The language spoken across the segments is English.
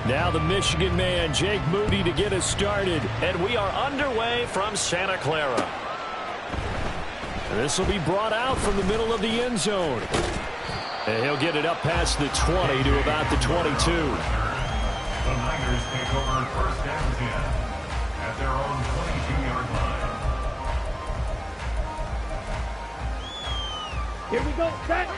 Now the Michigan man, Jake Moody, to get us started. And we are underway from Santa Clara. This will be brought out from the middle of the end zone. And he'll get it up past the 20 to about the 22. The Niners take over first down 10 at their own 22-yard line. Here we go, set.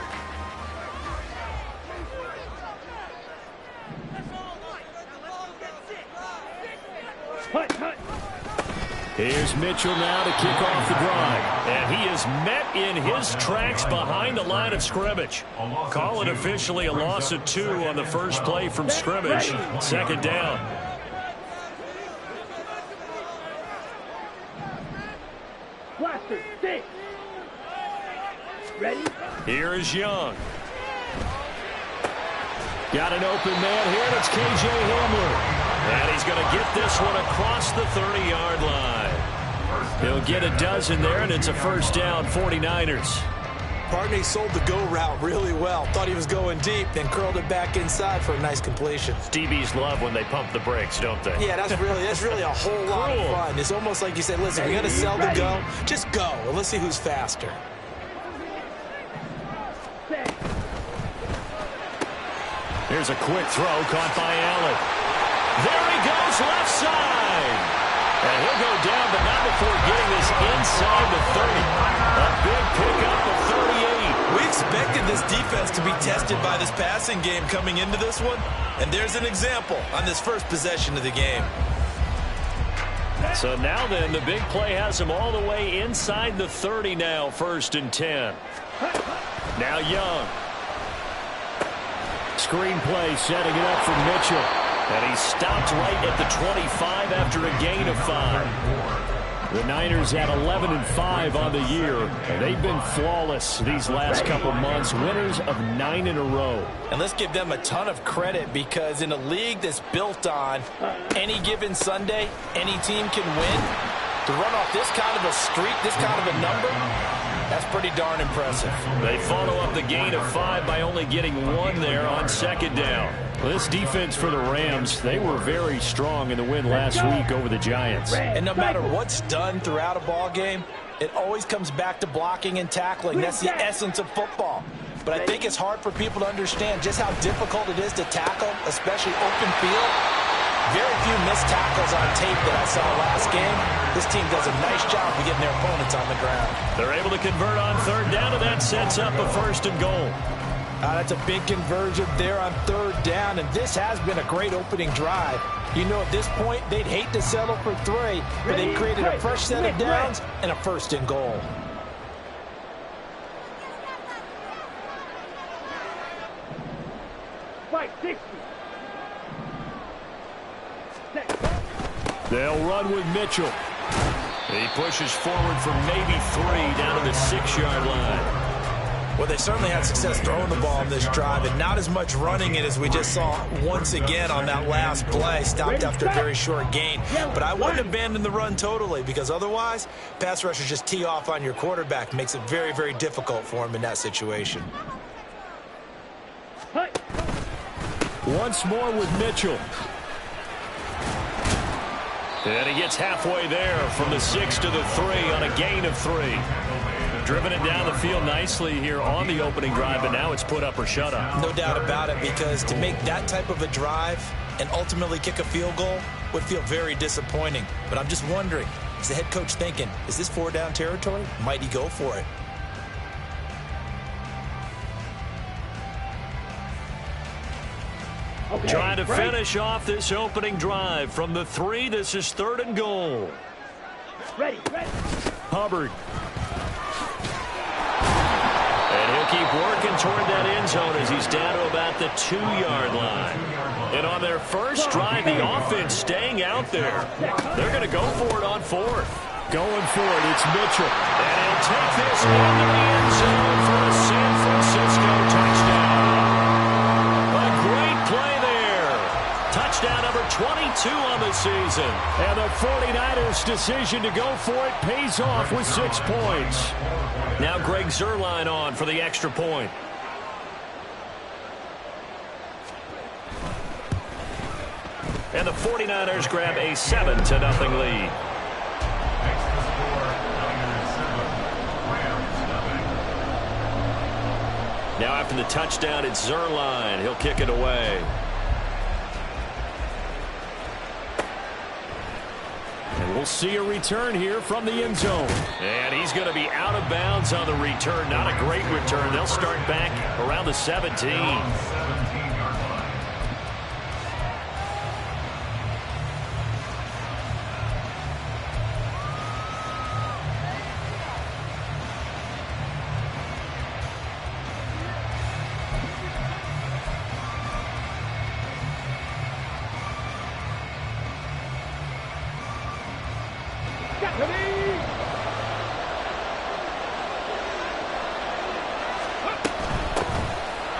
Hut, hut. Here's Mitchell now to kick off the drive. And he is met in his tracks behind the line of scrimmage. Call it officially a loss of 2 on the first play from scrimmage. Second down. Blaster, stick. Ready? Here is Young. Got an open man here, and it's K.J. Hamler. And he's going to get this one across the 30-yard line. He'll get a dozen there, and it's a first down, 49ers. Partney sold the go route really well. Thought he was going deep, then curled it back inside for a nice completion. DBs love when they pump the brakes, don't they? Yeah, that's really a whole lot of fun. It's almost like you say, listen, we got to sell the go. Just go, and let's see who's faster. Here's a quick throw caught by Allen. There he goes, left side. And he'll go down, but not before getting this inside the 30. A big pickup of 38. We expected this defense to be tested by this passing game coming into this one. And there's an example on this first possession of the game. So now then, the big play has him all the way inside the 30 now, 1st and 10. Now Young. Screen play setting it up for Mitchell. And he stopped right at the 25 after a gain of 5. The Niners at 11-5 on the year. And they've been flawless these last couple months. Winners of 9 in a row. And let's give them a ton of credit because in a league that's built on any given Sunday, any team can win. To run off this kind of a streak, this kind of a number, that's pretty darn impressive. They follow up the gain of 5 by only getting 1 there on 2nd down. Well, this defense for the Rams, they were very strong in the win last week over the Giants. And no matter what's done throughout a ball game, it always comes back to blocking and tackling. That's the essence of football. But I think it's hard for people to understand just how difficult it is to tackle, especially open field. Very few missed tackles on tape that I saw last game. This team does a nice job of getting their opponents on the ground. They're able to convert on 3rd down, and that sets up a 1st and goal. That's a big conversion there on 3rd down, and this has been a great opening drive. You know, at this point, they'd hate to settle for 3, but they created a fresh set of downs and a 1st and goal. Fight 60. They'll run with Mitchell. He pushes forward for maybe 3 down to the 6-yard line. Well, they certainly had success throwing the ball in this drive, and not as much running it as we just saw once again on that last play. Stopped after a very short gain. But I wouldn't abandon the run totally, because otherwise, pass rushers just tee off on your quarterback. Makes it very, very difficult for him in that situation. Once more with Mitchell. And he gets halfway there from the 6 to the 3 on a gain of 3. Driven it down the field nicely here on the opening drive, but now it's put up or shut up. No doubt about it, because to make that type of a drive and ultimately kick a field goal would feel very disappointing. But I'm just wondering, is the head coach thinking, is this 4-down territory? Might he go for it? Okay, Trying to finish off this opening drive from the 3. This is 3rd and goal. Ready. Hubbard. And he'll keep working toward that end zone as he's down to about the 2-yard line. And on their first drive, the offense staying out there. They're going to go for it on 4th. Going for it, it's Mitchell. And he'll take this into the end zone for a San Francisco touchdown. A great play there. Touchdown number 22 on the season. And the 49ers' decision to go for it pays off with 6 points. Now Greg Zuerlein on for the extra point. And the 49ers grab a 7-0 lead. Extra score, Niners 7, Rams nothing. Now after the touchdown, it's Zerline. He'll kick it away. And we'll see a return here from the end zone. And he's going to be out of bounds on the return. Not a great return. They'll start back around the 17. 17-yard line.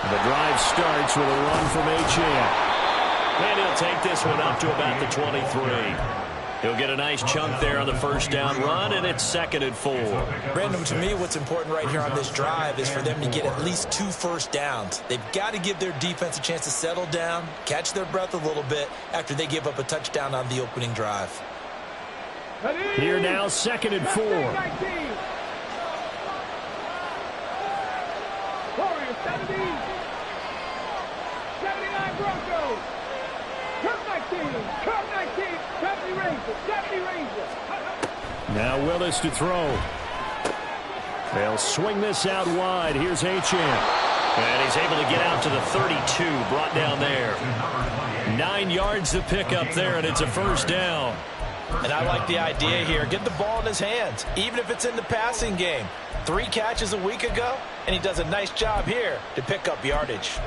The drive starts with a run from Achane. And he'll take this one up to about the 23. He'll get a nice chunk there on the first down run, and it's 2nd and 4. Brandon, to me, what's important right here on this drive is for them to get at least 2 first downs. They've got to give their defense a chance to settle down, catch their breath a little bit after they give up a touchdown on the opening drive. Here now, 2nd and 4. Warriors 70. 79 Broncos. Kirk 19. Kirk 19. 70 Rangers. 70 Rangers. Now Willis to throw. They'll swing this out wide. Here's Achane. And he's able to get out to the 32, brought down there. 9 yards to pick up there, and it's a first down. And I like the idea here. Get the ball in his hands, even if it's in the passing game. 3 catches a week ago, and he does a nice job here to pick up yardage.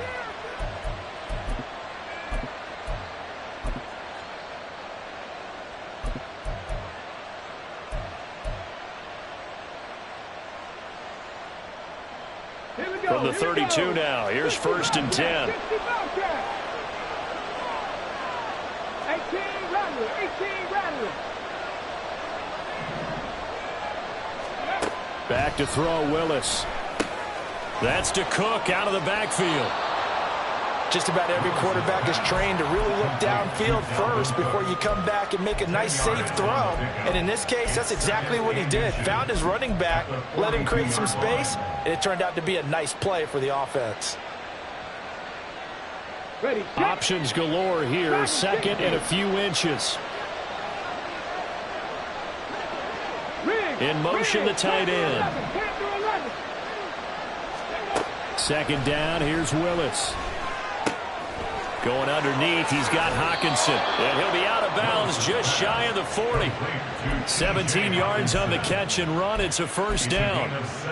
From the 32 now, here's 1st and 10. 18 Rattler. 18 Rattler. Back to throw, Willis. That's to Cook out of the backfield. Just about every quarterback is trained to really look downfield first before you come back and make a nice, safe throw. And in this case, that's exactly what he did. Found his running back, let him create some space, and it turned out to be a nice play for the offense. Ready. Options galore here. 2nd and a few inches. In motion, the tight end. 2nd down, here's Willis. Going underneath, he's got Hockenson. And he'll be out of bounds just shy of the 40. 17 yards on the catch and run. It's a first down.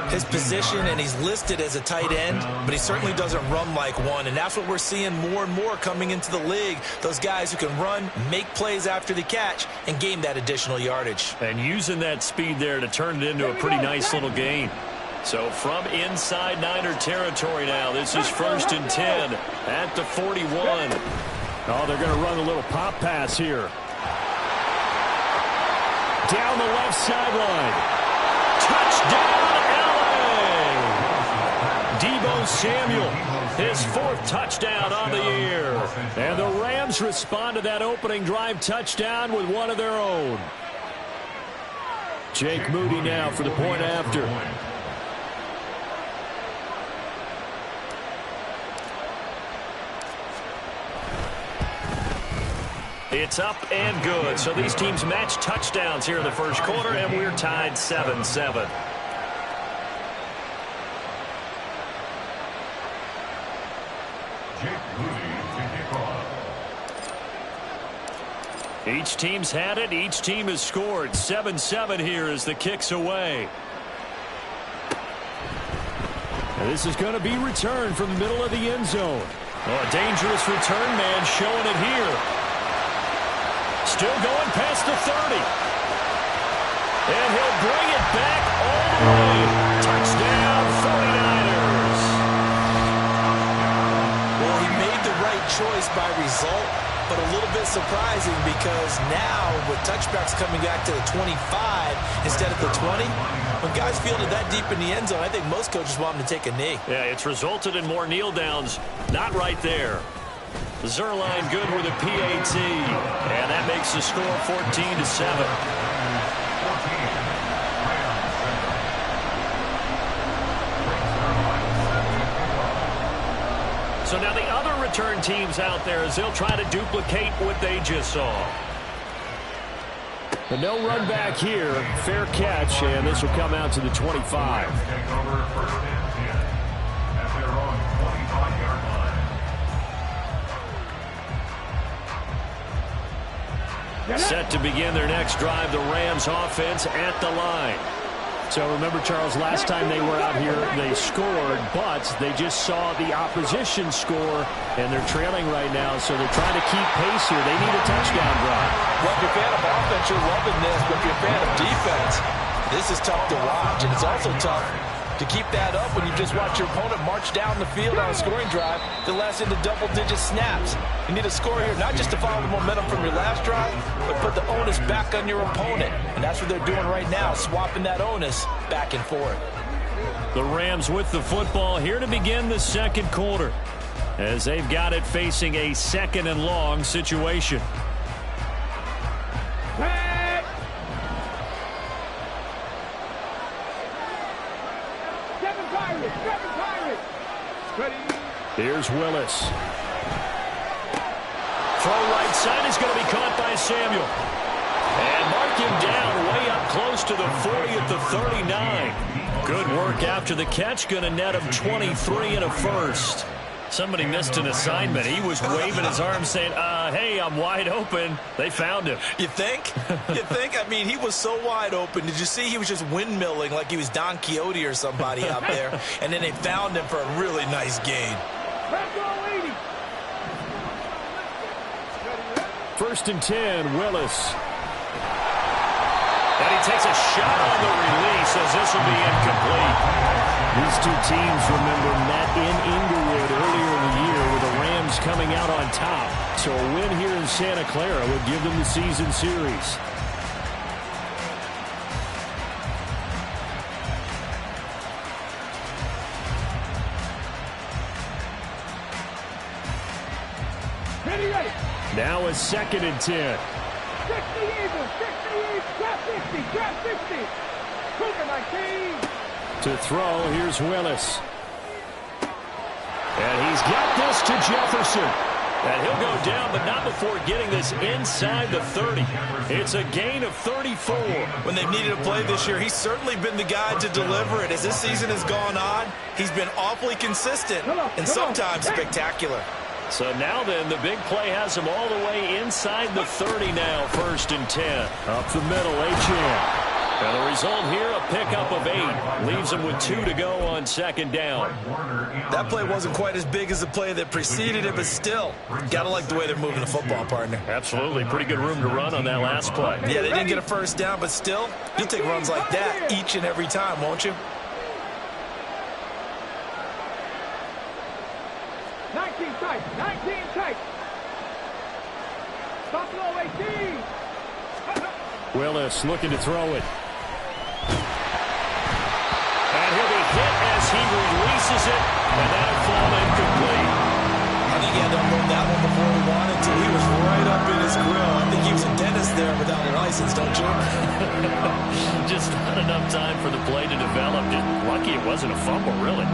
His position, and he's listed as a tight end, but he certainly doesn't run like one. And that's what we're seeing more and more coming into the league. Those guys who can run, make plays after the catch, and gain that additional yardage. And using that speed there to turn it into a pretty nice little gain. So from inside Niner territory now, this is 1st and 10 at the 41. Oh, they're going to run a little pop pass here. Down the left sideline. Touchdown, LA! Deebo Samuel, his 4th touchdown on the year. And the Rams respond to that opening drive touchdown with one of their own. Jake Moody now for the point after. It's up and good. So these teams match touchdowns here in the first quarter, and we're tied 7-7. Each team's had it. Each team has scored. 7-7 here as the kick's away. And this is going to be returned from the middle of the end zone. Oh, a dangerous return man showing it here. Still going past the 30. And he'll bring it back all the way. Touchdown, 49ers. Well, he made the right choice by result, but a little bit surprising because now with touchbacks coming back to the 25 instead of the 20, when guys field it that deep in the end zone, I think most coaches want them to take a knee. Yeah, it's resulted in more kneel downs. Not right there. Zerline good with a PAT. And that makes the score 14-7. So now the other return teams out there as they'll try to duplicate what they just saw. But no run back here. Fair catch, and this will come out to the 25. Take over first and 10 at their own 25-yard line. Set to begin their next drive, the Rams offense at the line. So remember, Charles, last time they were out here, they scored, but they just saw the opposition score, and they're trailing right now, so they're trying to keep pace here. They need a touchdown drive. Well, if you're a fan of offense, you're loving this, but if you're a fan of defense, this is tough to watch, and it's also tough to keep that up when you just watch your opponent march down the field on a scoring drive to last into double-digit snaps. You need a score here, not just to follow the momentum from your last drive, but put the onus back on your opponent. And that's what they're doing right now, swapping that onus back and forth. The Rams with the football here to begin the second quarter, as they've got it facing a second and long situation. Here's Willis. Throw right side is going to be caught by Samuel. And mark him down way up close to the 40 at the 39. Good work after the catch. Going to net him 23 and a first. Somebody missed an assignment. He was waving his arms saying, hey, I'm wide open. They found him. You think? You think? I mean, he was so wide open. Did you see he was just windmilling like he was Don Quixote or somebody out there? And then they found him for a really nice gain. First and 10, Willis. And he takes a shot on the release as this will be incomplete. These two teams, remember, met in Inglewood earlier in the year with the Rams coming out on top. So a win here in Santa Clara would give them the season series. Now a second and 10. 60 Eagles, 60 Eagles, drop 50, drop 50. Cougar 19. To throw, here's Willis. And he's got this to Jefferson. And he'll go down, but not before getting this inside the 30. It's a gain of 34. When they've needed a play this year, he's certainly been the guy to deliver it. As this season has gone on, he's been awfully consistent and sometimes spectacular. So now then, the big play has him all the way inside the 30 now, first and 10. Up the middle, Achane. And the result here, a pickup of 8. Leaves him with 2 to go on second down. That play wasn't quite as big as the play that preceded it, but still, got to like the way they're moving the football, partner. Absolutely. Pretty good room to run on that last play. Yeah, they didn't get a first down, but still, you'll take runs like that each and every time, won't you? 19 tight, 19 tight. Stop low, 18. Willis looking to throw it. And he'll be hit as he releases it, and that'll fall incomplete. I think he had to unload that one before he wanted to. He was right up in his grill. I think he was a dentist there without a license, don't you? Just not enough time for the play to develop. Just lucky it wasn't a fumble, really.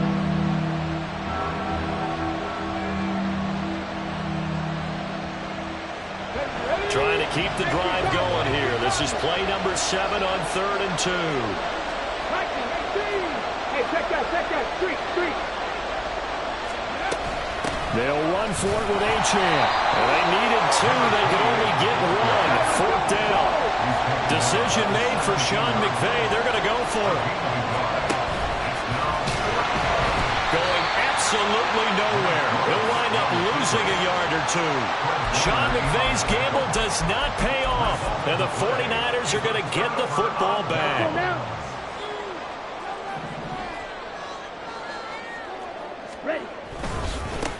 Trying to keep the drive going here. This is play number 7 on 3rd and 2. Hey, check that, streak. They'll run for it with Achane. Well, they needed 2. They could only get 1. 4th down. Decision made for Sean McVay. They're going to go for it. Going absolutely nowhere. He'll wind up losing a yard or 2. Sean McVay's gamble does not pay off. And the 49ers are going to get the football back. Ready.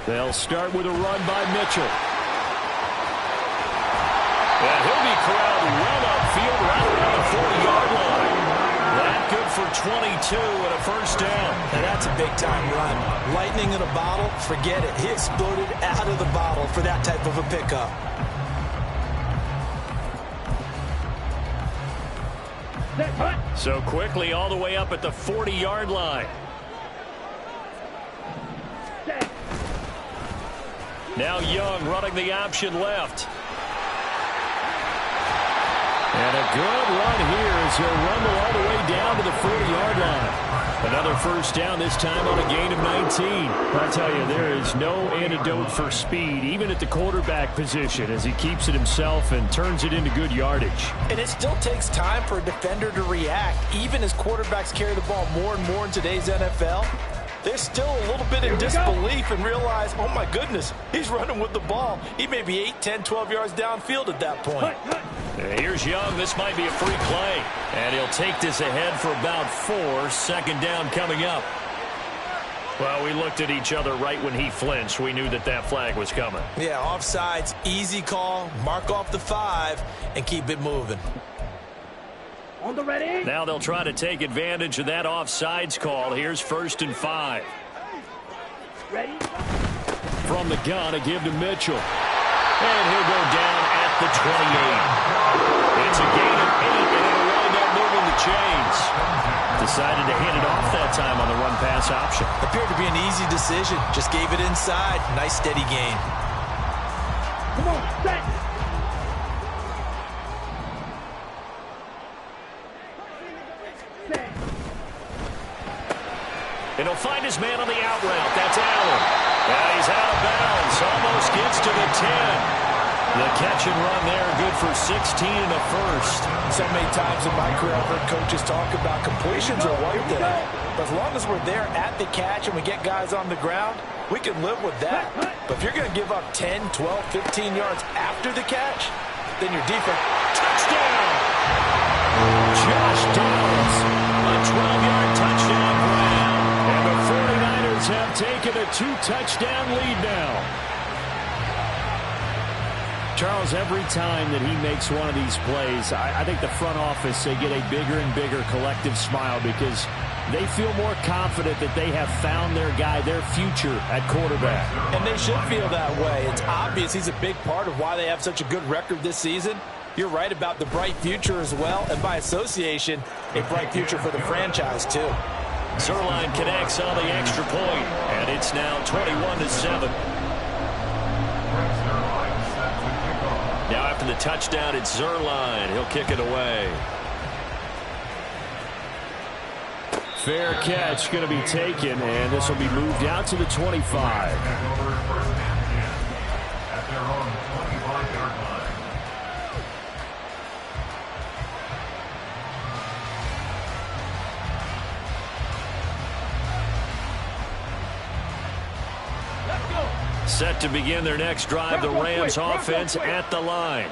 They'll start with a run by Mitchell. And he'll be corralled well upfield right around the 40-yard line. That good for 22 and a first down. And that's a big-time run. Lightning in a bottle, forget it. He exploded out of the bottle for that type of a pickup. So quickly all the way up at the 40-yard line. Now Young running the option left. And a good run here as he'll rumble all the way down to the 40-yard line. Another first down, this time on a gain of 19. I tell you, there is no antidote for speed, even at the quarterback position, as he keeps it himself and turns it into good yardage. And it still takes time for a defender to react. Even as quarterbacks carry the ball more and more in today's NFL, they're still a little bit in disbelief and realize, oh my goodness, he's running with the ball. He may be 8, 10, 12 yards downfield at that point. Here's Young. This might be a free play. And he'll take this ahead for about 4. Second down coming up. Well, we looked at each other right when he flinched. We knew that that flag was coming. Yeah, offsides, easy call. Mark off the 5 and keep it moving. On the ready. Now they'll try to take advantage of that offsides call. Here's 1st and 5. Ready. From the gun, a give to Mitchell. And he'll go down at the 28. It's a gain of 8, and it'll wind up moving the chains. Decided to hand it off that time on the run-pass option. Appeared to be an easy decision. Just gave it inside. Nice, steady gain. Come on, set. Set. And he'll find his man on the out route. That's Allen. And he's out of bounds. Almost gets to the 10. The catch and run there, good for 16 and a first. So many times in my career, I've heard coaches talk about completions are one thing. But as long as we're there at the catch and we get guys on the ground, we can live with that. But if you're going to give up 10, 12, 15 yards after the catch, then your defense... Touchdown! Josh Dobbs, a 12-yard touchdown grab. And the 49ers have taken a 2-touchdown lead now. Charles, every time that he makes one of these plays, I think the front office, they get a bigger and bigger collective smile because they feel more confident that they have found their guy, their future at quarterback. And they should feel that way. It's obvious he's a big part of why they have such a good record this season. You're right about the bright future as well, and by association, a bright future for the franchise too. Zerline connects on the extra point, and it's now 21-7. Now after the touchdown, it's Zerline. He'll kick it away. Fair catch going to be taken, and this will be moved out to the 25. At their own 25-yard line. Set to begin their next drive, the Rams offense at the line.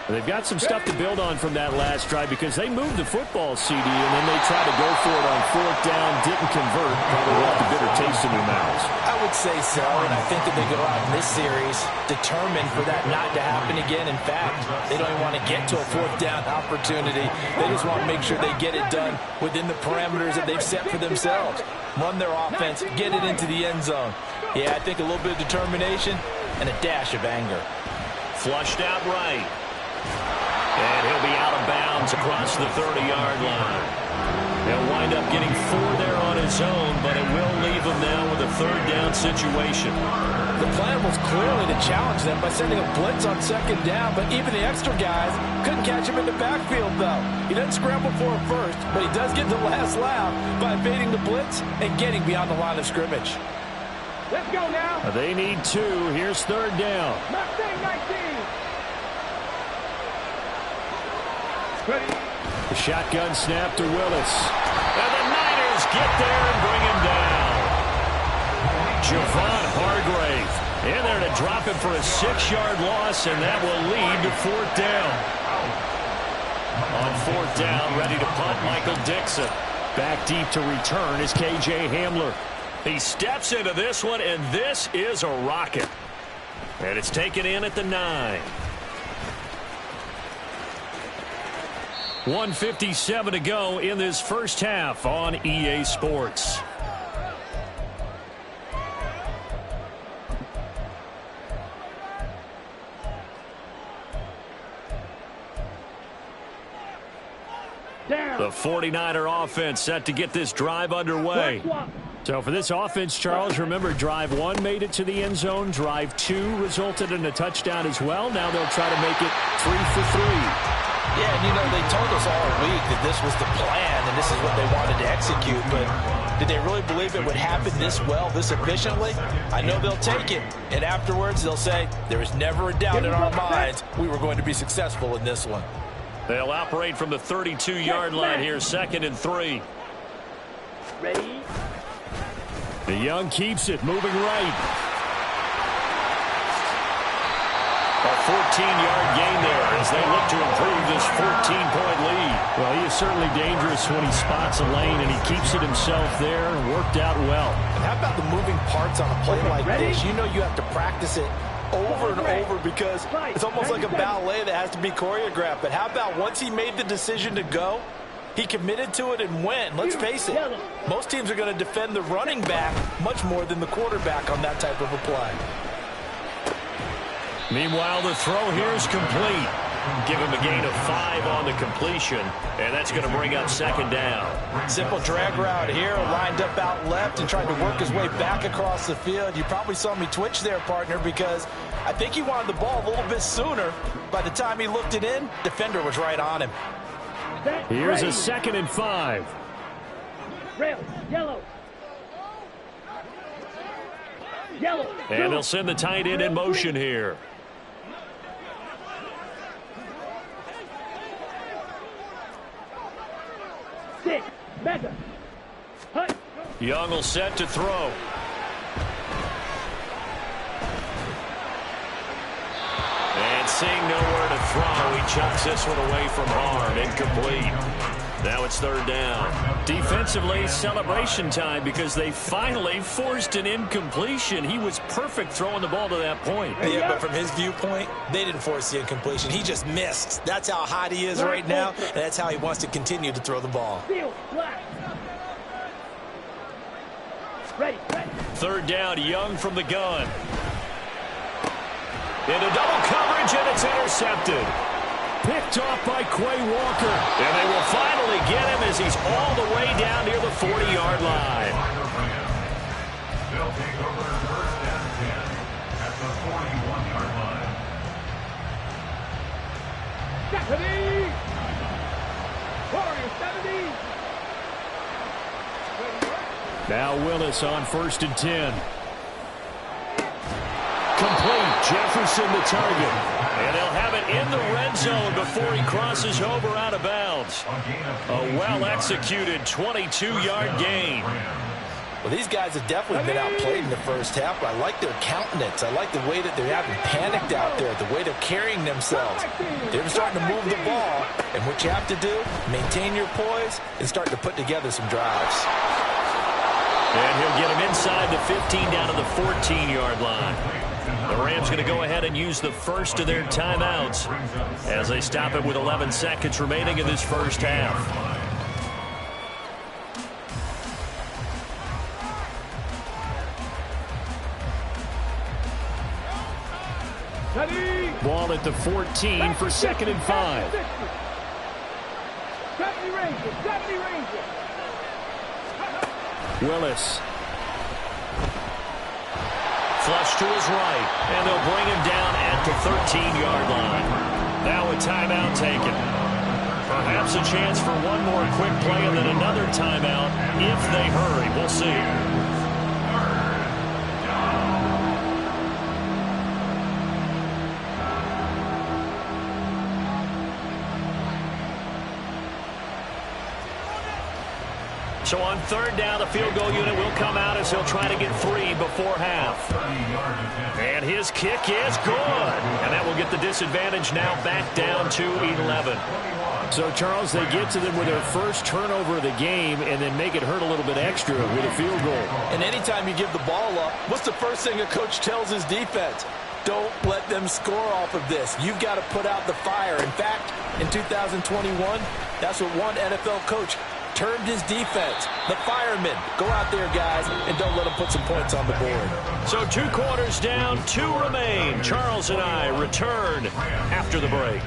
They've got some stuff to build on from that last drive because they moved the football, CD, and then they tried to go for it on 4th down, didn't convert, probably left a bitter taste in their mouths. I would say so, and I think that they go out in this series determined for that not to happen again. In fact, they don't even want to get to a 4th down opportunity. They just want to make sure they get it done within the parameters that they've set for themselves. Run their offense, get it into the end zone. Yeah, I think a little bit of determination and a dash of anger. Flushed out right. And he'll be out of bounds across the 30-yard line. He'll wind up getting 4 there on his own, but it will leave him now with a 3rd down situation. The plan was clearly to challenge them by sending a blitz on 2nd down, but even the extra guys couldn't catch him in the backfield, though. He doesn't scramble for it first, but he does get the last laugh by evading the blitz and getting beyond the line of scrimmage. Let's go now. They need 2. Here's 3rd down. Mustang 19. Ready. The shotgun snap to Willis. And the Niners get there and bring him down. Javon Hargrave in there to drop him for a 6-yard loss, and that will lead to 4th down. On 4th down, ready to punt, Michael Dixon. Back deep to return is K.J. Hamler. He steps into this one, and this is a rocket. And it's taken in at the 9. 1:57 to go in this first half on EA Sports. The 49er offense set to get this drive underway. So for this offense, Charles, remember drive 1 made it to the end zone. Drive 2 resulted in a touchdown as well. Now they'll try to make it 3 for 3. Yeah, and you know, they told us all week that this was the plan and this is what they wanted to execute, but did they really believe it would happen this well, this efficiently? I know they'll take it, and afterwards they'll say, there was never a doubt in our minds we were going to be successful in this one. They'll operate from the 32-yard line here, 2nd and 3. Ready? The Young keeps it, moving right. A 14-yard gain there as they look to improve this 14-point lead. Well, he is certainly dangerous when he spots a lane, and he keeps it himself there. Worked out well. And how about the moving parts on a play like this? You know you have to practice it over and over because it's almost like a ballet that has to be choreographed. But how about once he made the decision to go, he committed to it and went. Let's face it, most teams are going to defend the running back much more than the quarterback on that type of a play. Meanwhile, the throw here is complete. Give him a gain of 5 on the completion, and that's going to bring up 2nd down. Simple drag route here, lined up out left and tried to work his way back across the field. You probably saw me twitch there, partner, because I think he wanted the ball a little bit sooner. By the time he looked it in, defender was right on him. Here's a 2nd and 5. Rail, yellow. Yellow. And they'll send the tight end in motion here. Six, mega. Hut. Young will set to throw. And seeing nowhere to throw, he chucks this one away from harm. Incomplete. Now it's 3rd down. Defensively, celebration time because they finally forced an incompletion. He was perfect throwing the ball to that point. Yeah, but from his viewpoint, they didn't force the incompletion. He just missed. That's how hot he is right now, and that's how he wants to continue to throw the ball. Ready. 3rd down, Young from the gun. Into double coverage, and it's intercepted. Picked off by Quay Walker. And they will finally get him as he's all the way down near the 40-yard line. They'll take over 1st and 10 at the 41-yard line. 70. Warrior 70. Now Willis on 1st and 10. Complete. Jefferson the target. And they'll have it in the red zone before he crosses over out of bounds. A well-executed 22-yard gain. Well, these guys have definitely been outplayed in the first half, but I like their countenance. I like the way that they're having panicked out there, the way they're carrying themselves. They're starting to move the ball, and what you have to do, maintain your poise and start to put together some drives. And he'll get him inside the 15 down to the 14-yard line. The Rams going to go ahead and use the first of their timeouts as they stop it with 11 seconds remaining in this first half. Ball at the 14 for 2nd and 5. 70 Ranger. Willis. Flush to his right, and they'll bring him down at the 13-yard line. Now a timeout taken. Perhaps a chance for one more quick play and then another timeout if they hurry. We'll see. So on 3rd down, the field goal unit will come out as he'll try to get 3 before half. And his kick is good. And that will get the disadvantage now back down to 11. So, Charles, they get to them with their first turnover of the game and then make it hurt a little bit extra with a field goal. And anytime you give the ball up, what's the first thing a coach tells his defense? Don't let them score off of this. You've got to put out the fire. In fact, in 2021, that's what one NFL coach termed his defense. The firemen. Go out there, guys, and don't let them put some points on the board. So 2 quarters down, 2 remain. Charles and I return after the break.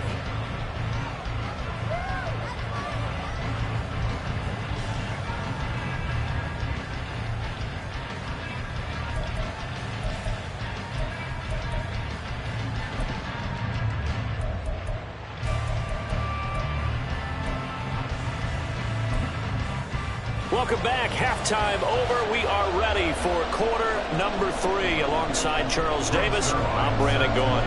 Welcome back. Halftime over. We are ready for quarter number 3. Alongside Charles Davis, I'm Brandon Gaughan.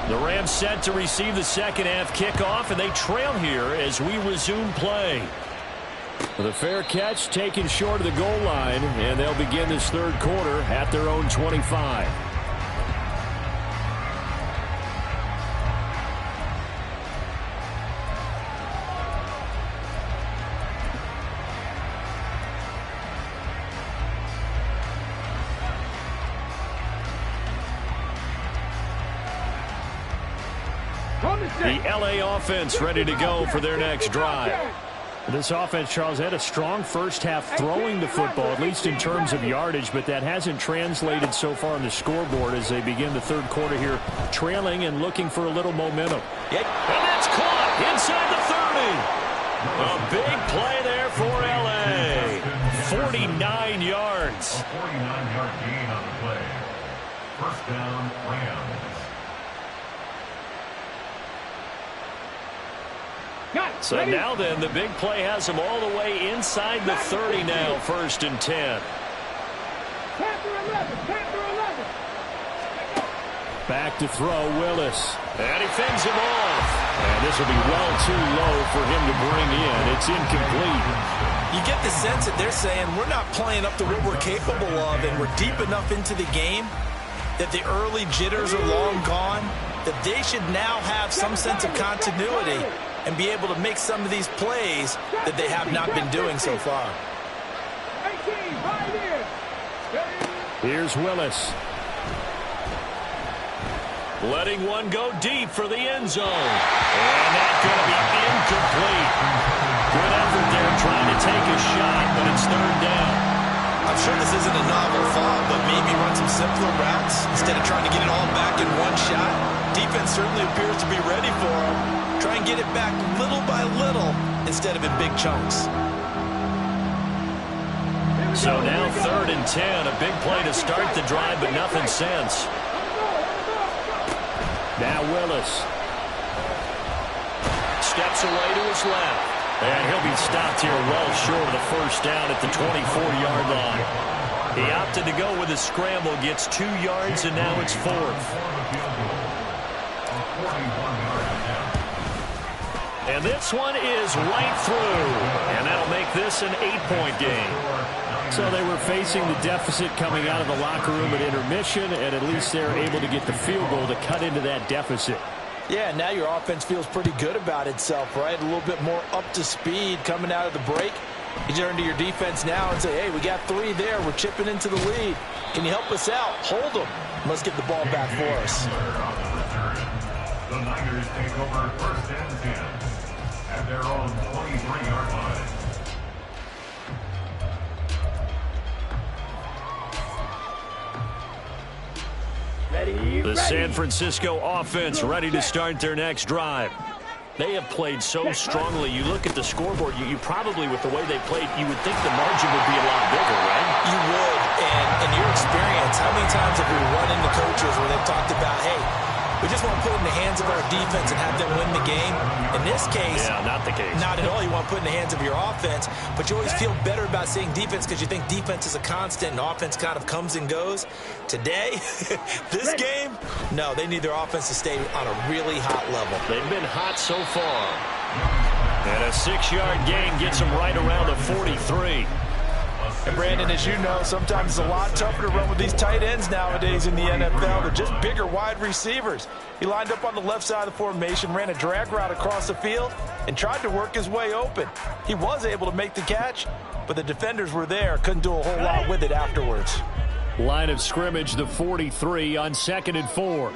The Rams set to receive the second half kickoff, and they trail here as we resume play. The fair catch taken short of the goal line, and they'll begin this third quarter at their own 25. The LA offense ready to go for their next drive. This offense, Charles, had a strong first half throwing the football, at least in terms of yardage, but that hasn't translated so far on the scoreboard as they begin the third quarter here, trailing and looking for a little momentum. And that's caught inside the 30. A big play there for LA. 49 yards. A 49-yard gain on the play. First down, Rams. So now then, the big play has them all the way inside the 30 now, 1st and 10. Back to throw, Willis. And he fends him off. And this will be well too low for him to bring in. It's incomplete. You get the sense that they're saying we're not playing up to what we're capable of, and we're deep enough into the game that the early jitters are long gone, that they should now have some sense of continuity and be able to make some of these plays that they have not been doing so far. Here's Willis. Letting one go deep for the end zone. And that's going to be incomplete. Good effort there trying to take a shot, but it's 3rd down. I'm sure this isn't a novel thought, but maybe run some simpler routes instead of trying to get it all back in one shot. Defense certainly appears to be ready for them. Try and get it back little by little instead of in big chunks. So now 3rd and 10. A big play to start the drive, but nothing since. Now Willis. Steps away to his left. And he'll be stopped here well short of the 1st down at the 24-yard line. He opted to go with a scramble, gets 2 yards, and now it's 4th. And this one is right through. And that'll make this an 8-point game. So they were facing the deficit coming out of the locker room at intermission, and at least they're able to get the field goal to cut into that deficit. Yeah, now your offense feels pretty good about itself, right? A little bit more up to speed coming out of the break. You turn to your defense now and say, hey, we got 3 there. We're chipping into the lead. Can you help us out? Hold them. Let's get the ball back for us. The Niners take over 1st and 10 at their own 23-yard line. The San Francisco offense ready to start their next drive. They have played so strongly. You look at the scoreboard, you probably, with the way they played, you would think the margin would be a lot bigger, right? You would, and in your experience, how many times have we run into coaches where they've talked about, hey, we just want to put it in the hands of our defense and have them win the game? In this case, yeah, not the case. Not at all. You want to put it in the hands of your offense, but you always feel better about saying defense because you think defense is a constant and offense kind of comes and goes. Today, this game, no, they need their offense to stay on a really hot level. They've been hot so far. And a 6-yard gain gets them right around the 43. And Brandon, as you know, sometimes it's a lot tougher to run with these tight ends nowadays in the NFL. They're just bigger wide receivers. He lined up on the left side of the formation, ran a drag route across the field, and tried to work his way open. He was able to make the catch, but the defenders were there, couldn't do a whole lot with it afterwards. Line of scrimmage, the 43 on 2nd and 4.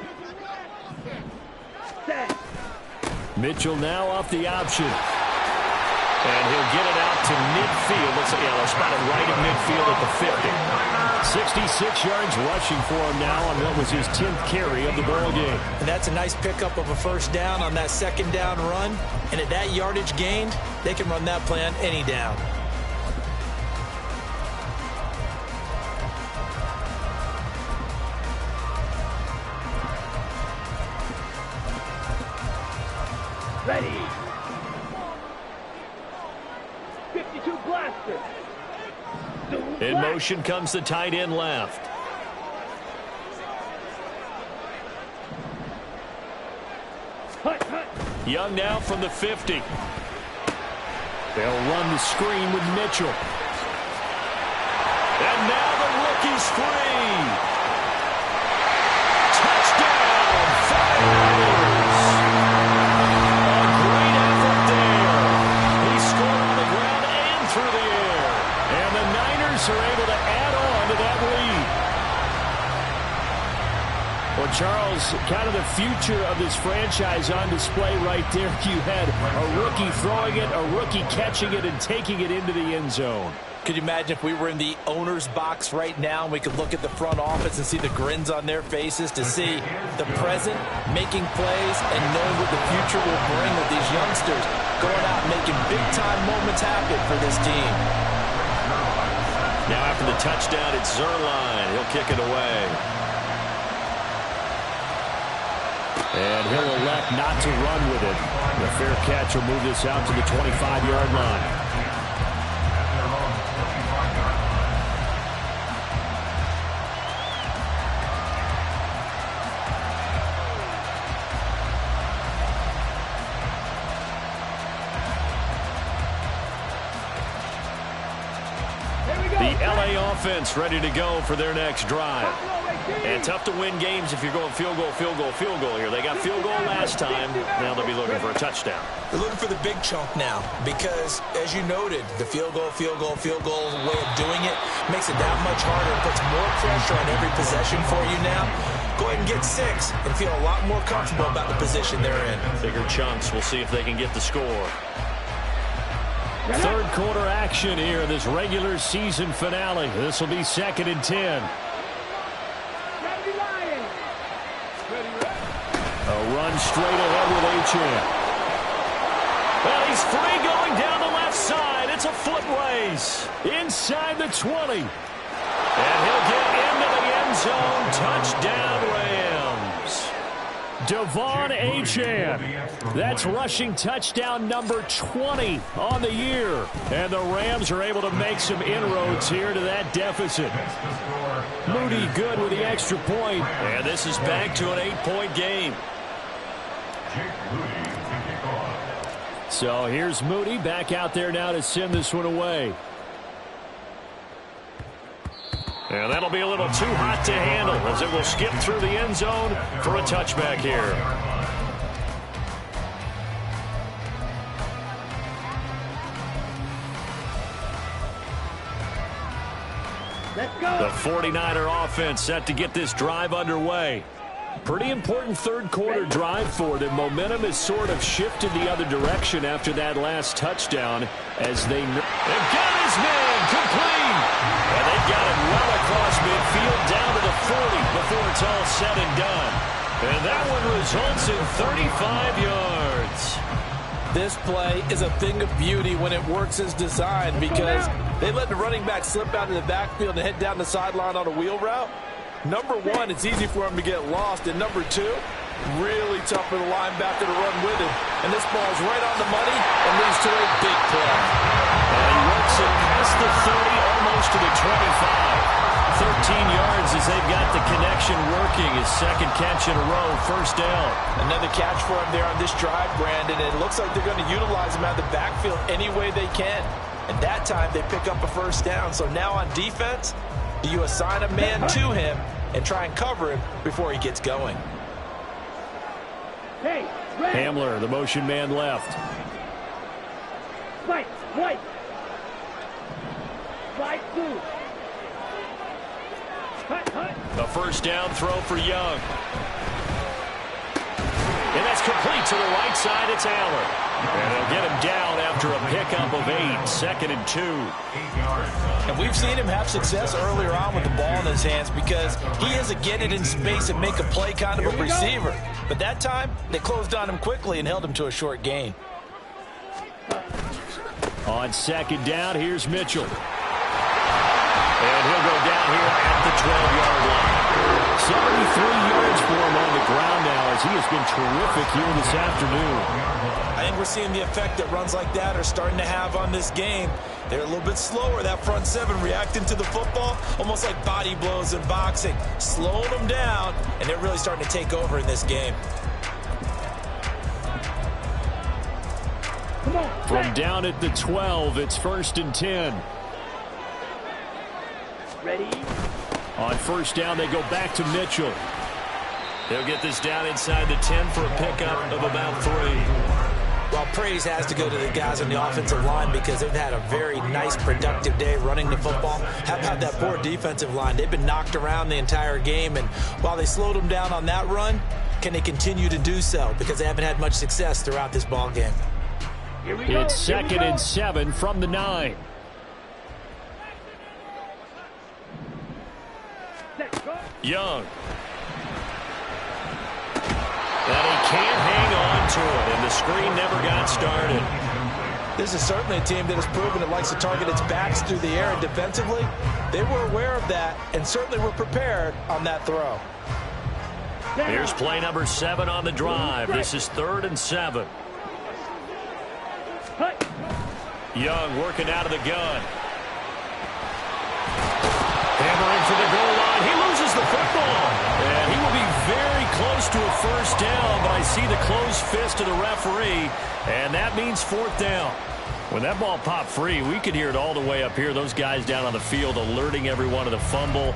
Mitchell now off the option. And he'll get it out to midfield. They'll spot it right at midfield at the 50. 66 yards rushing for him now on what was his 10th carry of the ball game. And that's a nice pickup of a first down on that second down run. And at that yardage gained, they can run that play on any down. Ready. 52 blaster. In motion comes the tight end left. Hut, hut. Young now from the 50. They'll run the screen with Mitchell. And now the rookie's free. Touchdown, 49ers. A great effort there. He scored on the ground and through the air. And the Niners are able to add on to that lead. Well, Charles, kind of the future of this franchise on display right there. You had a rookie throwing it, a rookie catching it, and taking it into the end zone. Could you imagine if we were in the owner's box right now and we could look at the front office and see the grins on their faces to see the present making plays and knowing what the future will bring with these youngsters going out and making big-time moments happen for this team. Now after the touchdown, it's Zerline. He'll kick it away. And he'll elect not to run with it. The fair catch will move this out to the 25-yard line. The LA offense ready to go for their next drive. And tough to win games if you're going field goal, field goal, field goal here. They got field goal last time. Now they'll be looking for a touchdown. They're looking for the big chunk now because, as you noted, the field goal way of doing it makes it that much harder. It puts more pressure on every possession for you now. Go ahead and get 6 and feel a lot more comfortable about the position they're in. Bigger chunks. We'll see if they can get the score. Third quarter action here in this regular season finale. This will be 2nd and 10. A run straight ahead with Achane. Well, he's free going down the left side. It's a foot race. Inside the 20. And he'll get into the end zone. Touchdown, Rams. Devon Achane. That's rushing touchdown number 20 on the year. And the Rams are able to make some inroads here to that deficit. Moody good with the extra point. And this is back to an 8-point game. So here's Moody back out there now to send this one away. And that'll be a little too hot to handle as it will skip through the end zone for a touchback here. Let's go. The 49er offense set to get this drive underway. Pretty important third quarter drive for them. Momentum has sort of shifted the other direction after that last touchdown as they've got his man complete. And they've got it well across midfield down to the 40 before it's all said and done. And that one results in 35 yards. This play is a thing of beauty when it works as designed because they let the running back slip out of the backfield and head down the sideline on a wheel route. Number one, it's easy for him to get lost. And number two, really tough for the linebacker to run with him. And this ball's right on the money and leads to a big play. And he works it past the 30, almost to the 25. 13 yards as they've got the connection working. His second catch in a row, first down. Another catch for him there on this drive, Brandon. And it looks like they're going to utilize him out of the backfield any way they can. And that time they pick up a first down. So now on defense, do you assign a man to him and try and cover him before he gets going? Hey, Hamler, the motion man left. White. Slide through. A first down throw for Young. And that's complete to the right side. It's Allen. And they'll get him down after a pickup of 8. 2nd and 2. And we've seen him have success earlier on with the ball in his hands because he is a get it in space and make a play kind of a receiver. But that time, they closed on him quickly and held him to a short gain. On 2nd down, here's Mitchell. And he'll go down here at the 12-yard line. 73 yards for him on the ground now as he has been terrific here this afternoon. I think we're seeing the effect that runs like that are starting to have on this game. They're a little bit slower, that front seven, reacting to the football, almost like body blows in boxing, slowing them down, and they're really starting to take over in this game. From down at the 12, it's 1st and 10. Ready? On 1st down, they go back to Mitchell. They'll get this down inside the 10 for a pickup of about 3. Well, praise has to go to the guys on the offensive line because they've had a very nice, productive day running the football. How about that poor defensive line? They've been knocked around the entire game, and while they slowed them down on that run, can they continue to do so? Because they haven't had much success throughout this ball game. It's 2nd and 7 from the 9. Young. And he can't hang on to it, and the screen never got started. This is certainly a team that has proven it likes to target its backs through the air, and defensively, they were aware of that and certainly were prepared on that throw. Here's play number 7 on the drive. This is 3rd and 7. Young working out of the gun. Hammering for the goal line. He loses the football. And he will be very close to a first down, but I see the closed fist of the referee, and that means 4th down. When that ball popped free, we could hear it all the way up here. Those guys down on the field alerting everyone of the fumble.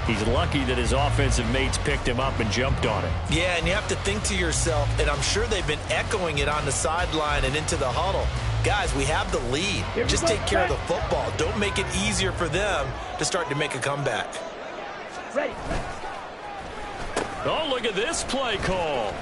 He's lucky that his offensive mates picked him up and jumped on it. Yeah, and you have to think to yourself, and I'm sure they've been echoing it on the sideline and into the huddle. Guys, we have the lead. Just take care of the football. Don't make it easier for them to start to make a comeback. Ready. Oh, look at this play call.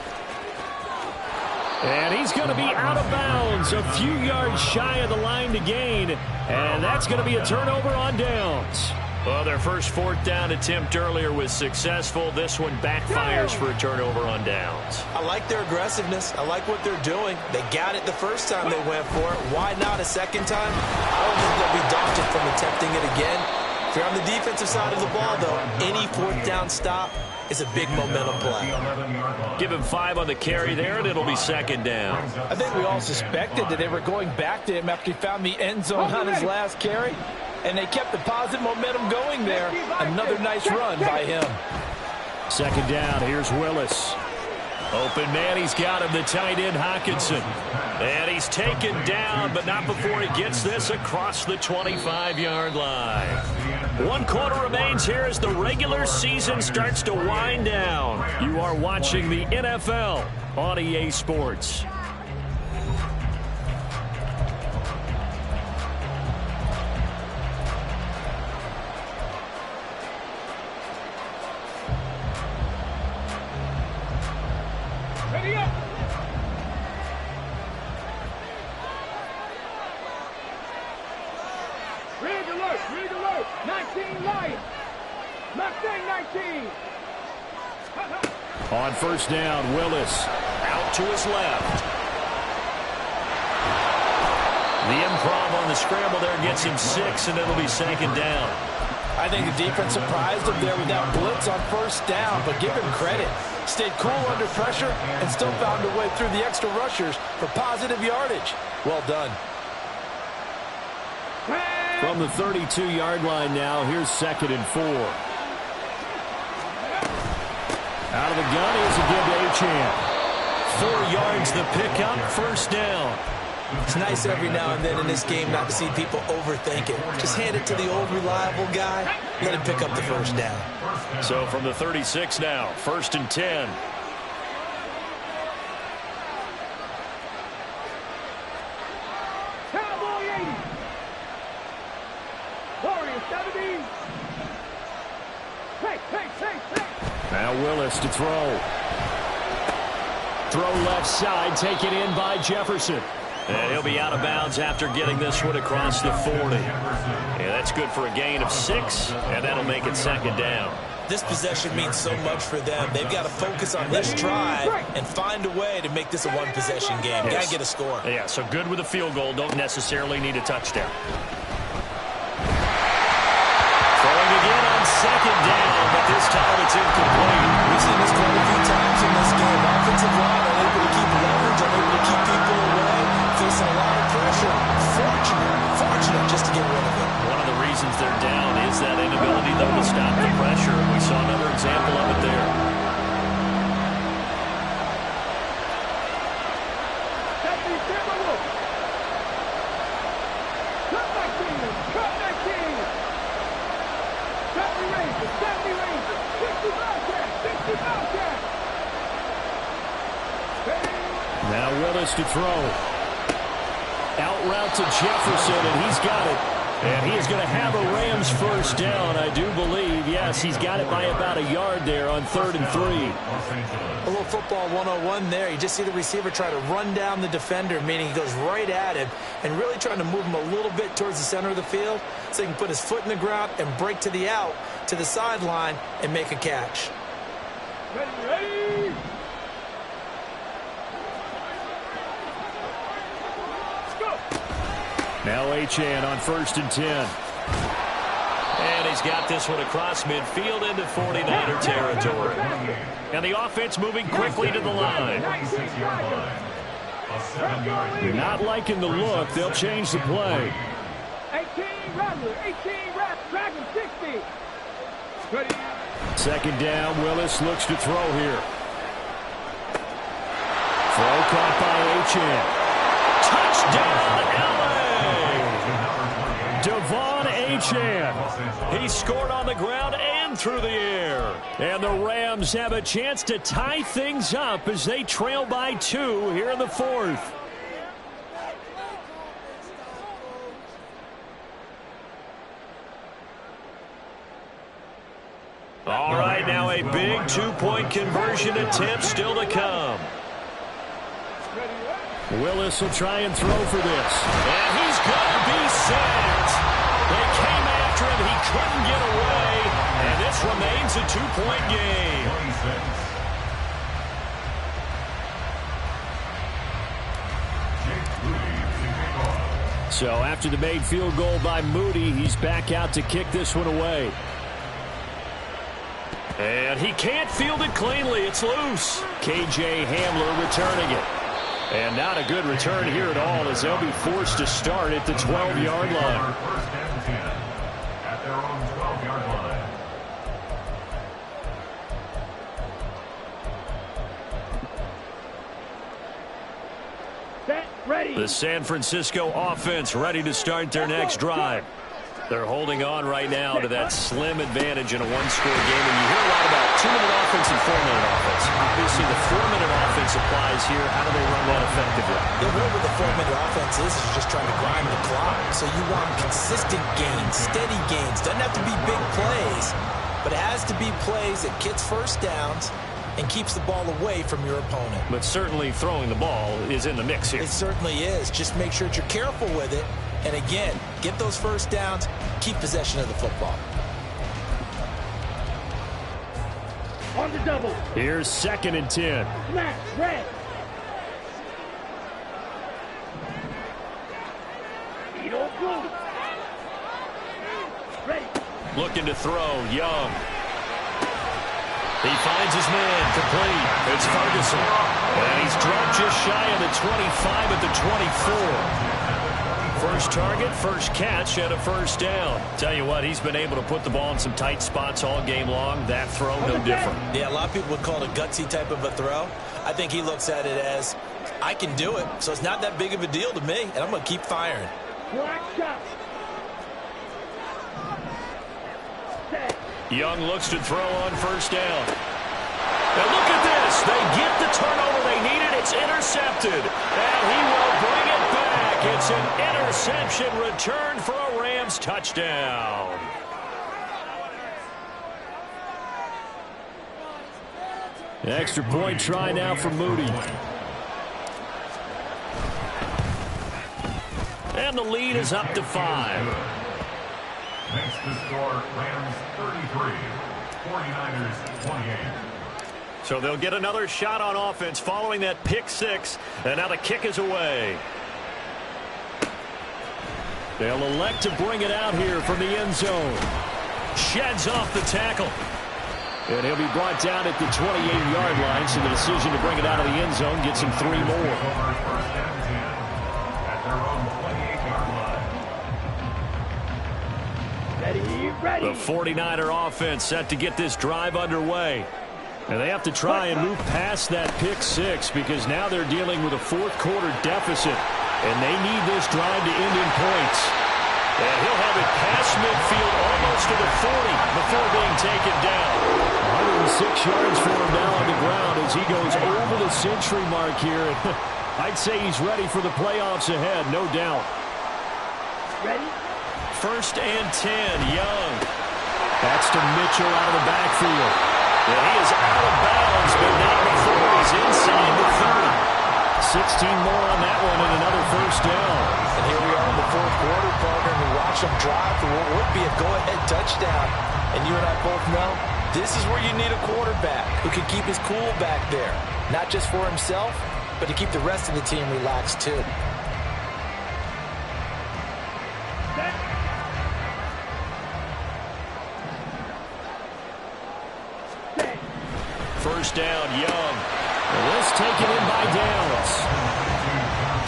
And he's going to be out of bounds, a few yards shy of the line to gain. And that's going to be a turnover on downs. Well, their first 4th down attempt earlier was successful. This one backfires for a turnover on downs. I like their aggressiveness. I like what they're doing. They got it the first time they went for it. Why not a second time? I don't think they'll be daunted from attempting it again. If you're on the defensive side of the ball, though, any 4th down stop is a big momentum play. Give him 5 on the carry there, and it'll be 2nd down. I think we all suspected that they were going back to him after he found the end zone on his last carry, and they kept the positive momentum going there. Another nice run by him. 2nd down, here's Willis. Open man, he's got him, the tight end, Hockenson. And he's taken down, but not before he gets this across the 25-yard line. 1 quarter remains here as the regular season starts to wind down. You are watching the NFL on EA Sports. Ready up. Rig alert, rig alert. 19 light. Mustang 19. On 1st down, Willis. Out to his left. The improv on the scramble there gets him 6, and it'll be 2nd down. I think the defense surprised him there with that blitz on 1st down, but give him credit. Stayed cool under pressure and still found a way through the extra rushers for positive yardage. Well done. From the 32-yard line now, here's 2nd and 4. Out of the gun, here's a give to Achane. 4 yards the pickup, 1st down. It's nice every now and then in this game not to see people overthink it. Just hand it to the old reliable guy. Let him pick up the 1st down. So from the 36 now, 1st and 10. Cowboy 80. Warrior 70. Hey. Now Willis to throw. Throw left side, taken in by Jefferson. And he'll be out of bounds after getting this one across the 40. Yeah, that's good for a gain of 6, and that'll make it second down. This possession means so much for them. They've got to focus on this drive and find a way to make this a one-possession game. Yes. Got to get a score. Yeah, so good with a field goal. Don't necessarily need a touchdown. Throwing again on second down, but this time it's incomplete. We've seen this quite a few times in this game. Offensive line unable to keep leverage, unable to keep people away, facing a lot of pressure. Fortunate just to get rid of it. One of the reasons they're down is that inability, though, to stop the pressure. We saw another example of it there. Now Willis to throw. Out route to Jefferson, and he's got it. And he is going to have a Rams first down, I do believe. Yes, he's got it by about a yard there on 3rd and 3. A little football 101 there. You just see the receiver try to run down the defender, meaning he goes right at him and really trying to move him a little bit towards the center of the field so he can put his foot in the ground and break to the out, to the sideline, and make a catch. Ready. Now Achane on 1st and 10. And he's got this one across midfield into 49er territory. And the offense moving quickly to the line. You're not liking the look. They'll change the play. 18 Rattler, 18 Dragon 60. Ready. Second down, Willis looks to throw here. Throw caught by Achane. Touchdown, LA! Devon Achane. He scored on the ground and through the air. And the Rams have a chance to tie things up as they trail by 2 here in the 4th. All right, now a big two-point conversion attempt still to come. Willis will try and throw for this. And he's going to be sacked. They came after him. He couldn't get away. And this remains a two-point game. So after the made field goal by Moody, he's back out to kick this one away. And he can't field it cleanly. It's loose. KJ Hamler returning it. And not a good return here at all as they'll be forced to start at the 12-yard line. First and 10 at their own 12-yard line. Set, ready. The San Francisco offense ready to start their next drive. They're holding on right now to that slim advantage in a one-score game. And you hear a lot about 2-minute offense and 4-minute offense. Obviously, the 4-minute offense applies here. How do they run that effectively? Yeah, really what the 4-minute offense is just trying to grind the clock. So you want consistent gains, steady gains. Doesn't have to be big plays, but it has to be plays that gets first downs and keeps the ball away from your opponent. But certainly throwing the ball is in the mix here. It certainly is. Just make sure that you're careful with it. And again, get those first downs, keep possession of the football. On the double. Here's 2nd and 10. Smash, red. Edo blue. Ready. Looking to throw, Young. He finds his man, complete. It's Ferguson. And he's dropped just shy of the 25 at the 24. First target, first catch, and a first down. Tell you what, he's been able to put the ball in some tight spots all game long. That throw, no different. Yeah, a lot of people would call it a gutsy type of a throw. I think he looks at it as, I can do it, so it's not that big of a deal to me, and I'm going to keep firing. Black shot. Set. Young looks to throw on first down. Now look at this. They get the turnover they needed. It's intercepted. And he will bring it back. It's an interception return for a Rams touchdown. Extra point try now for Moody. And the lead is up to 5. Makes the score Rams 33, 49ers 28. So they'll get another shot on offense following that pick 6. And now the kick is away. They'll elect to bring it out here from the end zone. Sheds off the tackle. And he'll be brought down at the 28-yard line, so the decision to bring it out of the end zone gets him 3 more. First down 10 at their own 28-yard line. Ready. The 49er offense set to get this drive underway. And they have to try and move past that pick 6 because now they're dealing with a fourth-quarter deficit, and they need this drive to end in points. And he'll have it past midfield almost to the 40 before being taken down. 106 yards for him now on the ground as he goes over the century mark here. I'd say he's ready for the playoffs ahead, no doubt. Ready. First and 10, Young. That's to Mitchell out of the backfield. And he is out of bounds, but not before he's inside the 30. 16 more on that one and another first down. And here we are in the fourth quarter, partner, and we watch them drive for what would be a go-ahead touchdown. And you and I both know this is where you need a quarterback who can keep his cool back there. Not just for himself, but to keep the rest of the team relaxed too. First down, Young. And this taken in by Downs.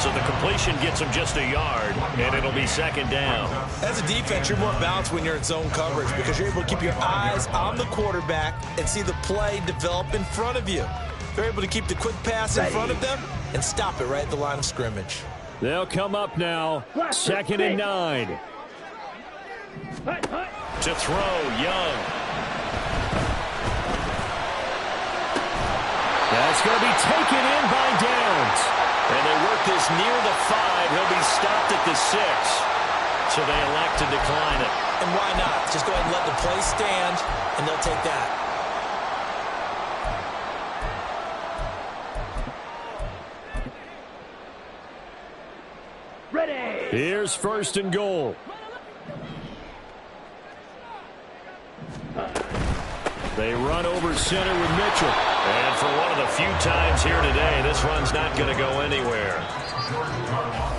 So the completion gets him just a yard, and it'll be second down. As a defense, you're more balanced when you're in zone coverage because you're able to keep your eyes on the quarterback and see the play develop in front of you. They're able to keep the quick pass in front of them and stop it right at the line of scrimmage. They'll come up now, second and 9. To throw, Young. That's going to be taken in by Downs. And they work this near the 5. He'll be stopped at the 6. So they elect to decline it. And why not? Just go ahead and let the play stand, and they'll take that. Ready. Here's first and goal. They run over center with Mitchell. And for one of the few times here today, this run's not going to go anywhere.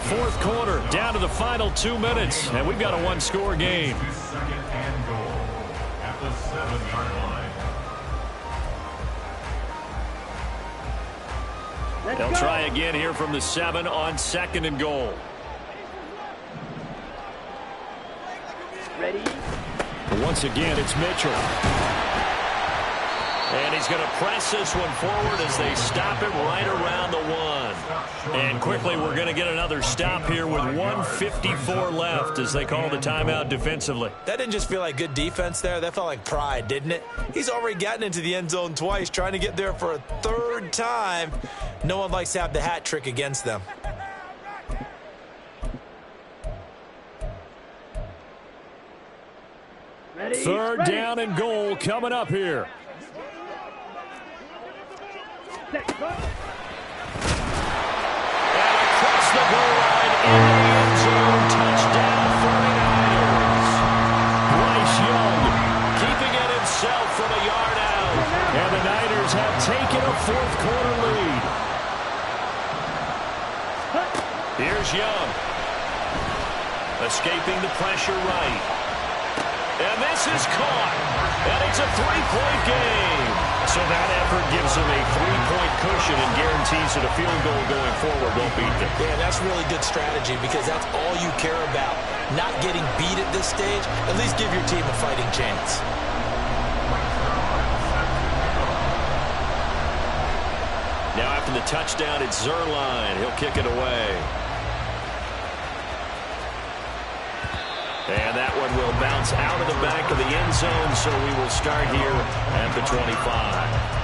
Fourth quarter, down to the final 2 minutes, and we've got a one-score game. Second and goal at the 7-yard line. They'll try again here from the 7 on second and goal. Ready. Once again, it's Mitchell. And he's going to press this one forward as they stop him right around the 1. And quickly, we're going to get another stop here with 1:54 left as they call the timeout defensively. That didn't just feel like good defense there. That felt like pride, didn't it? He's already gotten into the end zone twice, trying to get there for a third time. No one likes to have the hat trick against them. Ready. Third down and goal coming up here. And across the goal line into the end zone. Touchdown 49ers. Bryce Young Keeping it himself from a yard out. and the Niners have taken a fourth quarter lead. Here's Young. Escaping the pressure right. And this is caught. And it's a 3-point game. So that effort gives them a 3-point cushion and guarantees that a field goal going forward won't beat them. Yeah, that's really good strategy because that's all you care about. Not getting beat at this stage. At least give your team a fighting chance. Now after the touchdown, it's Zerline. He'll kick it away. And that one will bounce out of the back of the end zone, so we will start here at the 25.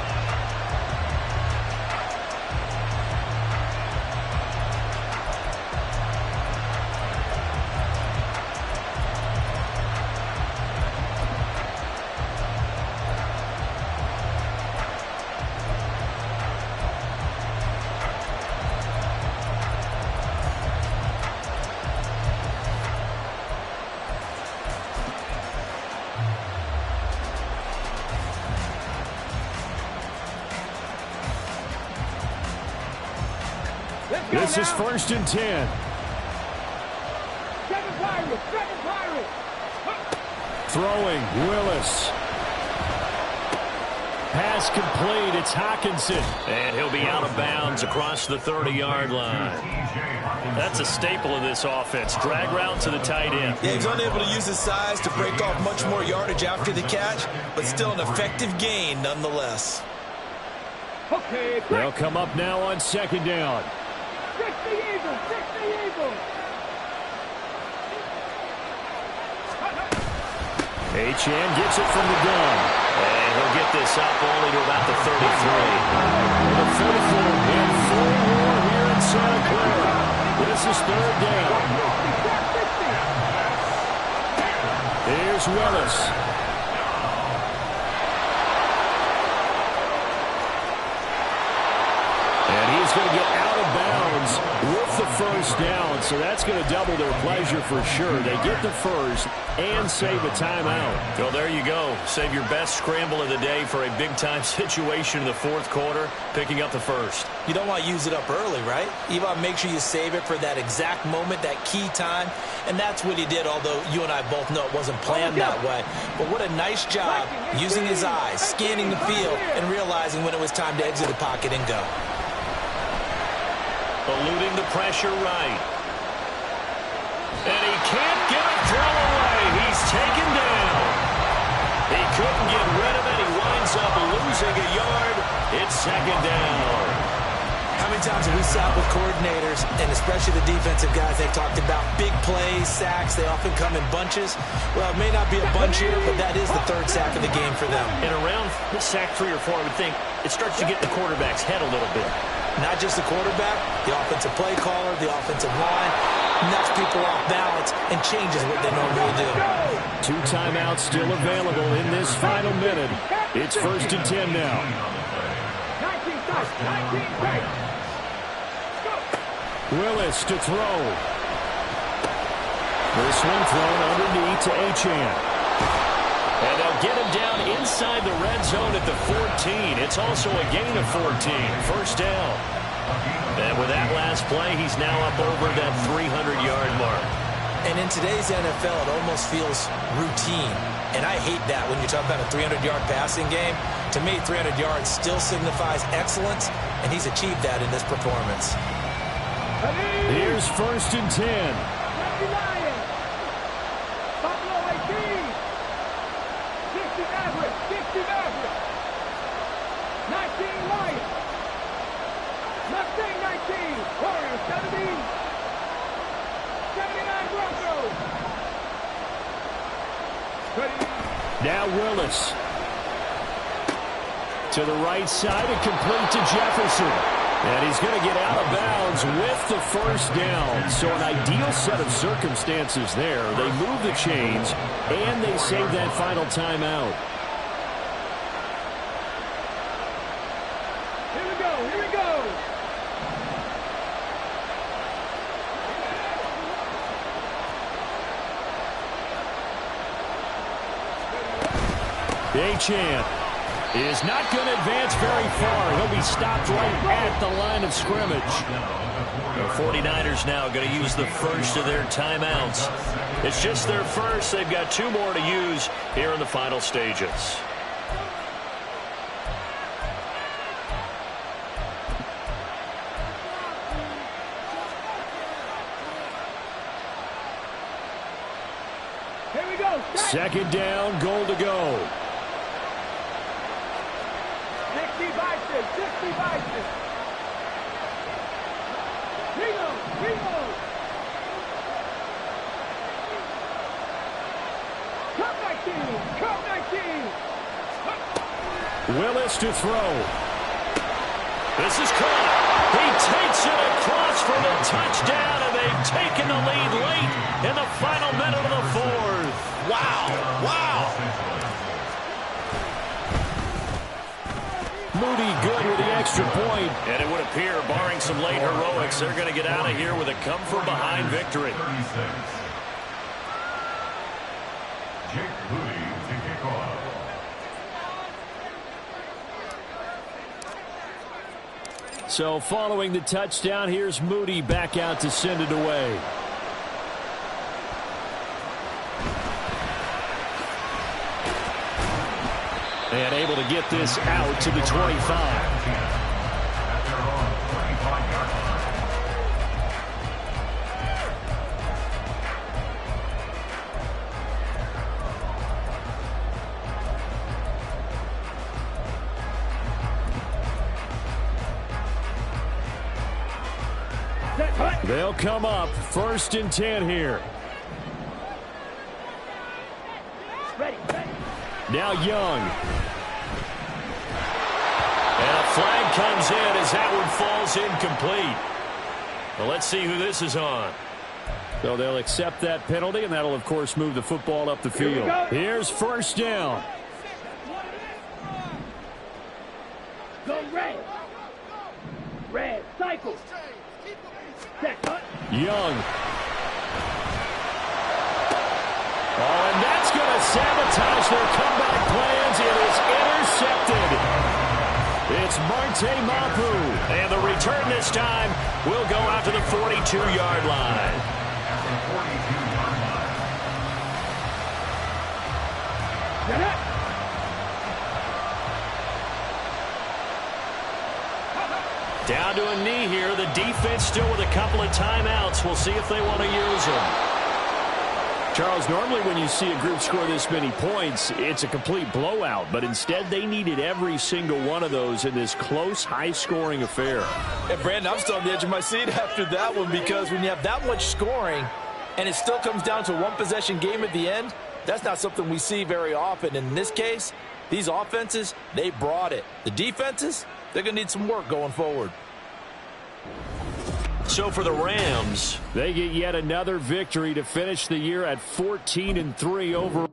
This is 1st and 10. Seven Pirates. Throwing, Willis. Pass complete, it's Hockenson. And he'll be out of bounds across the 30-yard line. That's a staple of this offense. Drag route to the tight end. Yeah, he's unable to use his size to break off much more yardage after the catch, but still an effective gain nonetheless. Okay, They'll come up now on 2nd down. 60 Eagles. Achane gets it from the gun. And he'll get this up only to about the 33. The 44 and 4 more here in Santa Clara. This is 3rd down. Here's Willis. And he's going to get out of bounds with the 1st down, so that's going to double their pleasure for sure. They get the 1st and save a timeout. Well, there you go. Save your best scramble of the day for a big-time situation in the 4th quarter, picking up the 1st. You don't want to use it up early, right? You want to make sure you save it for that exact moment, that key time, and that's what he did, although you and I both know it wasn't planned that way. But what a nice job using his eyes, scanning the field, and realizing when it was time to exit the pocket and go. Eluding the pressure right. And he can't get a throw away. He's taken down. He couldn't get rid of it. He winds up losing a yard. It's 2nd down. How many times have we sat with coordinators, and especially the defensive guys, they've talked about big plays, sacks. They often come in bunches. Well, it may not be a bunch here, but that is the 3rd sack of the game for them. And around sack 3 or 4, I would think it starts to get in the quarterback's head a little bit. Not just the quarterback, the offensive play caller, the offensive line, knocks people off balance and changes what they normally do. 2 timeouts still available in this final minute. It's 1st and 10 now. 19 tight. Willis to throw. This one thrown underneath to Achane. And they'll get him down inside the red zone at the 14. It's also a gain of 14. 1st down. And with that last play, he's now up over that 300-yard mark. And in today's NFL, it almost feels routine. And I hate that when you talk about a 300-yard passing game. To me, 300 yards still signifies excellence, and he's achieved that in this performance. Here's 1st and 10. 60 Maverick. 19 Lions. Mustang 19. Warriors 70. 79 Broncos. Now Willis. To the right side and complete to Jefferson. And he's going to get out of bounds with the 1st down. So an ideal set of circumstances there. They move the chains, and they save that final timeout. Here we go. Achane is not going to advance very far. He'll be stopped right at the line of scrimmage. The 49ers now going to use the 1st of their timeouts. It's just their 1st. They've got 2 more to use here in the final stages. Here we go. 2nd down, goal to go. 60 Bison. Ringo. Come 19. Willis to throw. This is caught. He takes it across for the touchdown, and they've taken the lead late in the final minute of the 4th. Wow. Moody good with the extra point. And it would appear, barring some late heroics, they're going to get out of here with a come-from-behind victory. Jake Moody to kick off. So following the touchdown, here's Moody back out to send it away. And able to get this out to the 25. They'll come up 1st and 10 here. Now Young. And a flag comes in as that one falls incomplete. Well, let's see who this is on. So they'll accept that penalty, and that'll, of course, move the football up the field. Here's 1st down. Go red. Red, cycle. Young. Oh, and that's going to sabotage their comeback plans. It is intercepted. It's Marte Mapu. And the return this time will go out to the 42-yard line. Down to a knee here. The defense still with a couple of timeouts. We'll see if they want to use them. Charles, normally when you see a group score this many points, it's a complete blowout. But instead, they needed every single one of those in this close, high-scoring affair. And, Brandon, I'm still on the edge of my seat after that one because when you have that much scoring and it still comes down to a one-possession game at the end, that's not something we see very often. And in this case, these offenses, they brought it. The defenses, they're going to need some work going forward. So for the Rams, they get yet another victory to finish the year at 14-3 overall.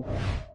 ball.